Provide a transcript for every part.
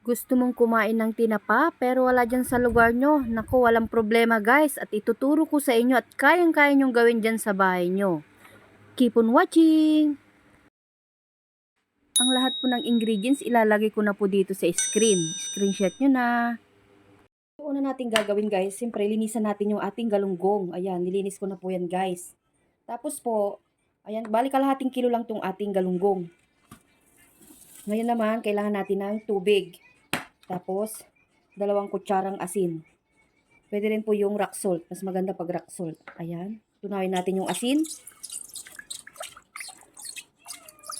Gusto mong kumain ng tinapa pero wala dyan sa lugar nyo? Naku, walang problema guys at ituturo ko sa inyo at kayang-kaya nyong gawin dyan sa bahay nyo. Keep on watching! Ang lahat po ng ingredients ilalagay ko na po dito sa screen. Screenshot nyo na. So, una natin gagawin guys, siyempre linisan natin yung ating galunggong. Ayan, nilinis ko na po yan guys. Tapos po, ayan, bali kalahating kilo lang tong ating galunggong. Ngayon naman, kailangan natin ng tubig. Tapos, 2 kutsarang asin. Pwede rin po yung rock salt. Mas maganda pag rock salt. Ayan. Tunawin natin yung asin.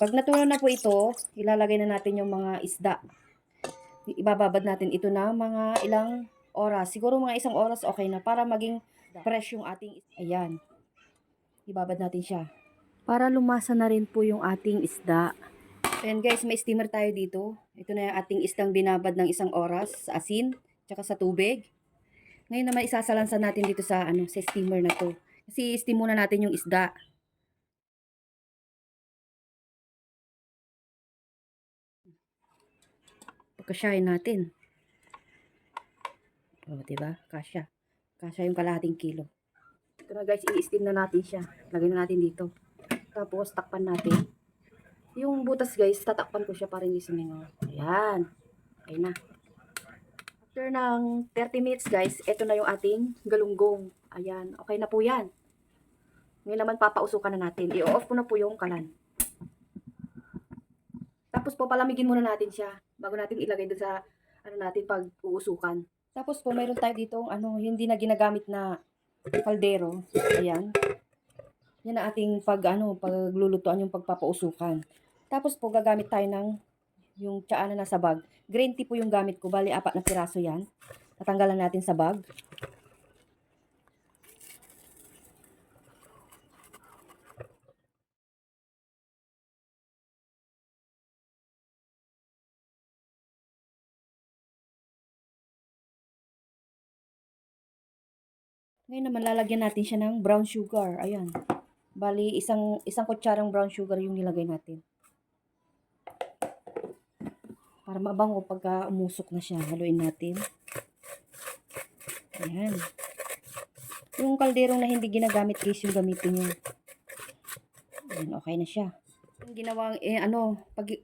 Pag natunaw na po ito, ilalagay na natin yung mga isda. Ibababad natin ito na mga ilang oras. Siguro mga 1 oras okay na para maging fresh yung ating isda. Ayan. Ibabad natin siya. Para lumasa na rin po yung ating isda. Ayan guys, may steamer tayo dito. Ito na yung ating isdang binabad ng 1 oras sa asin, tsaka sa tubig. Ngayon naman isasalansan natin dito sa sa steamer na to. Kasi steam muna natin yung isda. Pagkasyahin natin. O, diba? Kasya. Kasya yung kalahating kilo. Ito na guys, i-steam na natin siya. Lagay na natin dito. Tapos takpan natin. Yung butas guys, tatakpan ko siya para hindi sumingaw. Ayan. Okay na. After ng 30 minutes guys, ito na yung ating galunggong. Ayan. Okay na po yan. Ngayon naman papausukan na natin. I-off ko na po yung kalan. Tapos po palamigin muna natin siya bago natin ilagay dun sa natin pag uusukan. Tapos po mayroon tayo ditong hindi na ginagamit na kaldero. Ayan. Yan ang ating paglulutuan yung pagpapausukan. Tapos po gagamit tayo ng yung tsaa na nasa bag. Green tea po yung gamit ko. Bali 4 na piraso yan. Tatanggalan natin sa bag. Ngayon naman lalagyan natin siya ng brown sugar. Ayan. Bali isang kutsarang brown sugar yung nilagay natin. Para mabango pagka umusok na siya. Haluin natin. Ayan. Yung kalderong na hindi ginagamit guys yung gamitin nyo. Ayan, okay na siya. Yung ginawang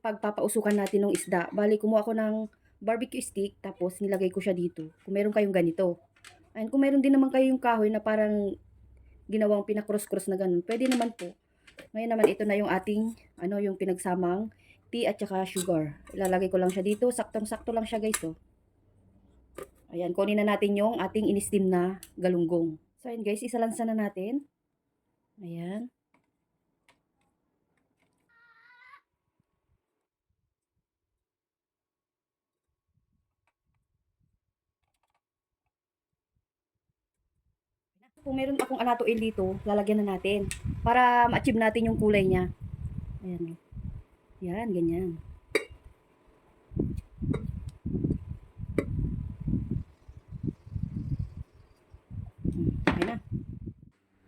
pagpapausukan natin ng isda. Bali kumuha ko ng barbecue stick tapos nilagay ko siya dito. Kung meron kayong ganito. Ayan, kung meron din naman kayong kahoy na parang ginawang pinakross-cross na ganun, pwede naman po. Ngayon naman ito na yung ating yung pinagsamang tea at saka sugar. Ilalagay ko lang siya dito. Saktong-sakto lang siya guys. Oh. Ayan, kunin na natin yung ating in-steam na galunggong. So ayan guys, isalansan na natin. Ayan. Kung meron akong alato oil dito, lalagyan na natin. Para ma-achieve natin yung kulay niya. Ayan. Yan, ganyan. Okay na.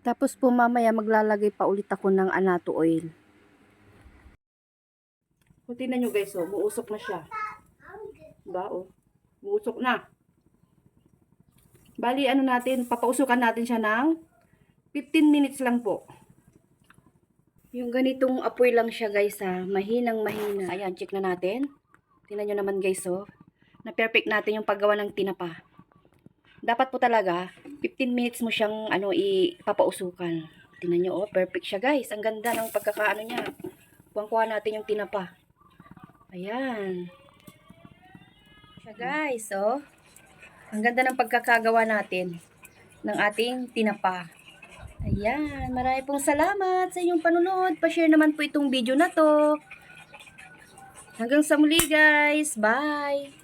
Tapos po mamaya maglalagay pa ulit ako ng anato oil. Kung tingnan nyo guys, oh, muusok na siya. Diba, oh. Muusok na. Bali, natin, papausukan natin siya ng 15 minutes lang po. Yung ganitong apoy lang siya guys ha, mahinang mahina. Ayan, check na natin. Tingnan nyo naman guys, oh. Na perfect natin yung paggawa ng tinapa. Dapat po talaga, 15 minutes mo siyang ipapausukan. Tingnan nyo, oh, perfect siya guys. Ang ganda ng pagkakaano niya. Kuha natin yung tinapa. Ayan. Siya guys, oh. Ang ganda ng pagkakagawa natin ng ating tinapa. Ayan, marami pong salamat sa inyong panunod. Pa-share naman po itong video na to. Hanggang sa muli guys. Bye!